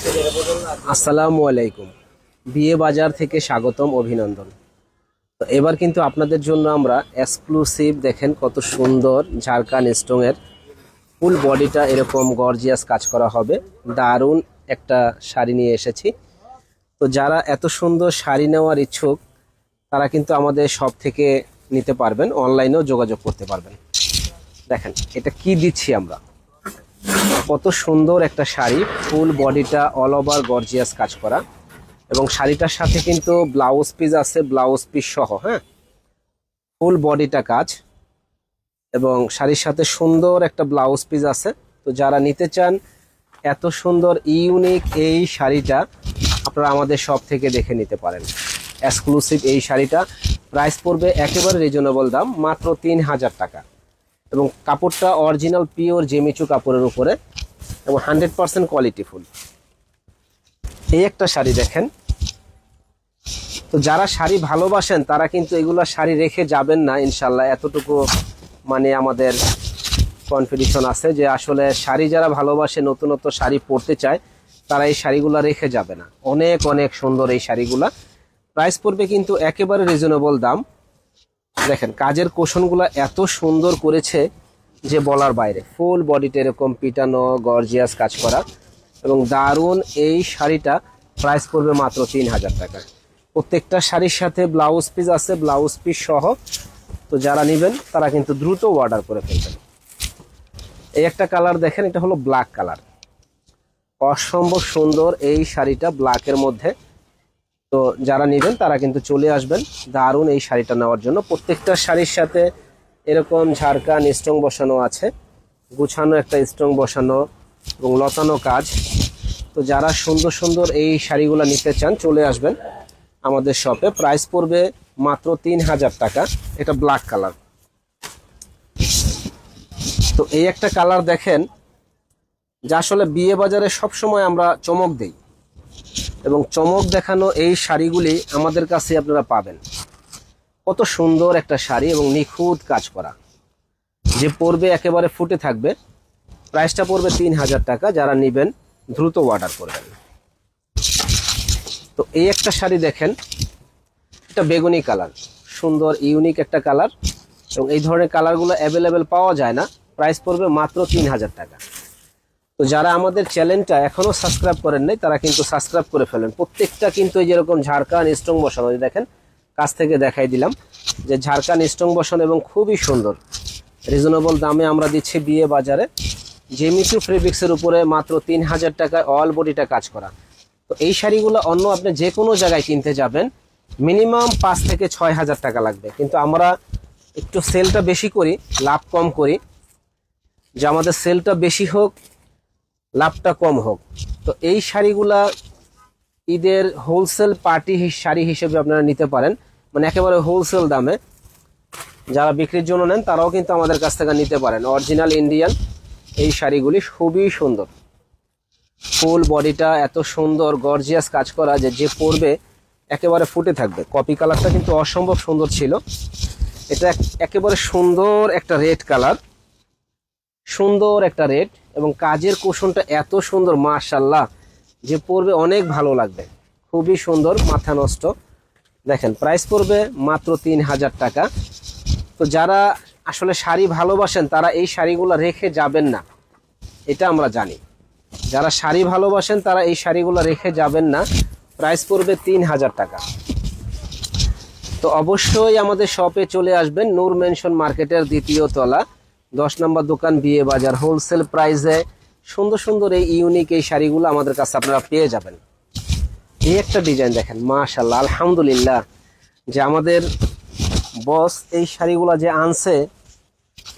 আসসালামু আলাইকুম। বিয়ে বাজার থেকে স্বাগতম, অভিনন্দন। তো এবার কিন্তু আপনাদের জন্য আমরা এক্সক্লুসিভ, দেখেন কত সুন্দর ঝাড়খান স্টোনের ফুল বডিটা এরকম গর্জিয়াস কাজ করা হবে, দারুণ একটা শাড়ি নিয়ে এসেছি। তো যারা এত সুন্দর শাড়ি নেওয়ার ইচ্ছুক তারা কিন্তু আমাদের শপ থেকে নিতে পারবেন, অনলাইনেও যোগাযোগ করতে পারবেন। দেখেন এটা কি দিচ্ছি আমরা, কত সুন্দর একটা শাড়ি, ফুল বডিটা অল ওভার গর্জিয়াস কাজ করা, এবং শাড়িটার সাথে কিন্তু ব্লাউজ পিস আছে, ব্লাউজ পিস সহ, হ্যাঁ, ফুল বডিটা কাজ, এবং শাড়ির সাথে সুন্দর একটা ব্লাউজ পিস আছে। তো যারা নিতে চান এত সুন্দর ইউনিক এই শাড়িটা, আপনারা আমাদের শপ থেকে দেখে নিতে পারেন। এক্সক্লুসিভ এই শাড়িটা প্রাইস পড়বে একেবারে রিজনেবল দাম, মাত্র 3000 টাকা, এবং কাপড়টা অরিজিনাল পিওর জেমিচু কাপড়ের উপরে এবং 100% কোয়ালিটি ফুল। এই একটা শাড়ি দেখেন। তো যারা শাড়ি ভালোবাসেন তারা কিন্তু এগুলা শাড়ি রেখে যাবেন না ইনশাল্লাহ, এতটুকু মানে আমাদের কনফিডেন্স আছে যে আসলে শাড়ি যারা ভালোবাসে, নতুনত্ব শাড়ি পরতে চায়, তারা এই শাড়িগুলা রেখে যাবে না। অনেক অনেক সুন্দর এই শাড়িগুলা, প্রাইস পড়বে কিন্তু একেবারে রিজনেবল দাম। দেখেন কাজের কোশনগুলা এত সুন্দর করেছে যে বলার বাইরে, ফুল বডিতে এরকম পিটানো গর্জিয়াস কাজ করা, এবং দারুণ এই শাড়িটা প্রাইস পড়বে মাত্র 3000 টাকা। প্রত্যেকটা শাড়ির সাথে ব্লাউজ পিস আছে, ব্লাউজ পিস সহ। তো যারা নেবেন তারা কিন্তু দ্রুত অর্ডার করে ফেলবেন। এই একটা কালার দেখেন, এটা হলো ব্ল্যাক কালার, অসম্ভব সুন্দর এই শাড়িটা ব্ল্যাকের মধ্যে। তো যারা নেবেন তারা কিন্তু চলে আসবেন দারুণ এই শাড়িটা নেওয়ার জন্য। প্রত্যেকটা শাড়ির সাথে এরকম ঝাড়খান স্টোন বসানো আছে, গুছানো একটা স্টোন বসানো এবং লতানো কাজ। তো যারা সুন্দর সুন্দর এই শাড়িগুলো নিতে চান চলে আসবেন আমাদের শপে, প্রাইস পড়বে মাত্র 3000 টাকা। এটা ব্ল্যাক কালার। তো এই একটা কালার দেখেন, যা আসলে বিয়ে বাজারে সবসময় আমরা চমক দেই, এবং চমক দেখানো এই শাড়িগুলি আমাদের কাছে আপনারা পাবেন। কত সুন্দর একটা শাড়ি এবং নিখুঁত কাজ করা, যে পরবে একেবারে ফুটে থাকবে। প্রাইসটা পড়বে 3000 টাকা। যারা নেবেন দ্রুত অর্ডার করবেন। তো এই একটা শাড়ি দেখেন, এটা বেগুনি কালার, সুন্দর ইউনিক একটা কালার, এবং এই ধরনের কালারগুলো অ্যাভেলেবেল পাওয়া যায় না। প্রাইস পড়বে মাত্র 3000 টাকা। তো যারা আমাদের চ্যানেলটা এখনো সাবস্ক্রাইব করেন নাই তারা কিন্তু সাবস্ক্রাইব করে ফেলেন। প্রত্যেকটা কিন্তু এই যেরকম ঝাড়খান স্টোন বসানো, দেখেন কাছ থেকে দেখাই দিলাম যে ঝাড়খান স্টোন বসানো, এবং খুবই সুন্দর রিজনেবল দামে আমরা দিচ্ছি বিয়ে বাজারে। জেমিচু ফেব্রিক্সের উপরে মাত্র 3000 টাকায় অল বডিটা কাজ করা। তো এই শাড়িগুলো অন্য আপনি যে কোনো জায়গায় কিনতে যাবেন মিনিমাম 5 থেকে 6000 টাকা লাগবে, কিন্তু আমরা একটু সেলটা বেশি করি, লাভ কম করি, যে আমাদের সেলটা বেশি হোক লাভটা কম হোক। তো এই শাড়িগুলা ঈদের হোলসেল পার্টি শাড়ি হিসেবে আপনারা নিতে পারেন, মানে একেবারে হোলসেল দামে। যারা বিক্রির জন্য নেন তারাও কিন্তু আমাদের কাছ থেকে নিতে পারেন। অরিজিনাল ইন্ডিয়ান এই শাড়িগুলি খুবই সুন্দর, ফুল বডিটা এত সুন্দর গর্জিয়াস কাজ করা যে পরবে একেবারে ফুটে থাকবে। কপি কালারটা কিন্তু অসম্ভব সুন্দর ছিল। এটা একেবারে সুন্দর একটা রেড কালার, সুন্দর একটা রেড, এবং কাজের কুশনটা এত সুন্দর, মাশাআল্লাহ, যে পরবে অনেক ভালো লাগবে, খুবই সুন্দর, মাথা নষ্ট। দেখেন প্রাইস পড়বে মাত্র 3000 টাকা। তো যারা আসলে শাড়ি ভালোবাসেন তারা এই শাড়িগুলো রেখে যাবেন না, এটা আমরা জানি। যারা শাড়ি ভালোবাসেন তারা এই শাড়িগুলো রেখে যাবেন না। প্রাইস পড়বে 3000 টাকা। তো অবশ্যই আমাদের শপে চলে আসবেন, নূর মেনশন মার্কেটের 2য় তলা, 10 নম্বর দোকান, বিয়ে বাজার। হোলসেল প্রাইসে সুন্দর সুন্দর এই ইউনিক এই শাড়িগুলো আমাদের কাছে আপনারা পেয়ে যাবেন। এই একটা ডিজাইন দেখেন, মাশাআল্লাহ, আলহামদুলিল্লাহ, যে আমাদের বস এই শাড়িগুলো যে আনছে,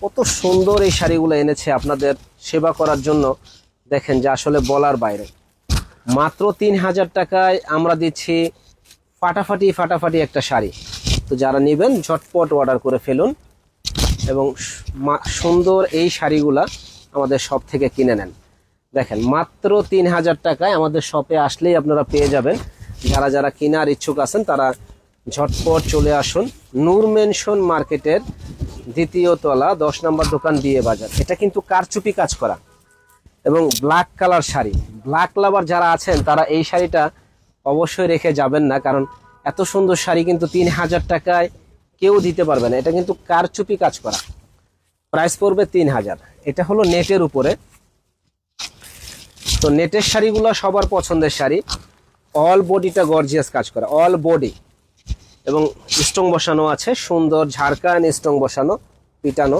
কত সুন্দর এই শাড়িগুলো এনেছে আপনাদের সেবা করার জন্য। দেখেন যে আসলে বলার বাইরে, মাত্র 3000 টাকায় আমরা দিচ্ছি ফাটাফাটি ফাটাফাটি একটা শাড়ি। তো যারা নেবেন ঝটপট অর্ডার করে ফেলুন, এবং সুন্দর এই শাড়িগুলা আমাদের শপ থেকে কিনে নেন। দেখেন মাত্র 3000 টাকায় আমাদের শপে আসলেই আপনারা পেয়ে যাবেন। যারা যারা কেনার ইচ্ছুক আছেন তারা ঝটপট চলে আসুন, নূর মেনশন মার্কেটের 2য় তলা, 10 নম্বর দোকান, বিয়ে বাজার। এটা কিন্তু কারচুপি কাজ করা, এবং ব্ল্যাক কালার শাড়ি, ব্ল্যাক লাভার যারা আছেন তারা এই শাড়িটা অবশ্যই রেখে যাবেন না, কারণ এত সুন্দর শাড়ি কিন্তু 3000 টাকায় কেউ দিতে পারবে না। এটা কিন্তু কারচুপি কাজ করা, প্রাইস পড়বে 3000। এটা হলো নেটের উপরে। তো নেটের শাড়িগুলো সবার পছন্দের শাড়ি, অল বডিটা গর্জিয়াস কাজ করা, অল বডি, এবং স্টোন বসানো আছে, সুন্দর ঝাড়খান স্টোন বসানো পিটানো।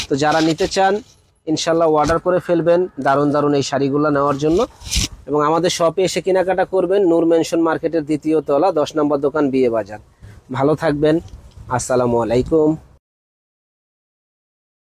তো যারা নিতে চান ইনশাল্লাহ অর্ডার করে ফেলবেন দারুণ দারুণ এই শাড়িগুলো নেওয়ার জন্য, এবং আমাদের শপে এসে কেনাকাটা করবেন। নূর মেনশন মার্কেটের 2য় তলা 10 নম্বর দোকান, বিয়ে বাজার। ভালো থাকবেন, আসসালামু আলাইকুম।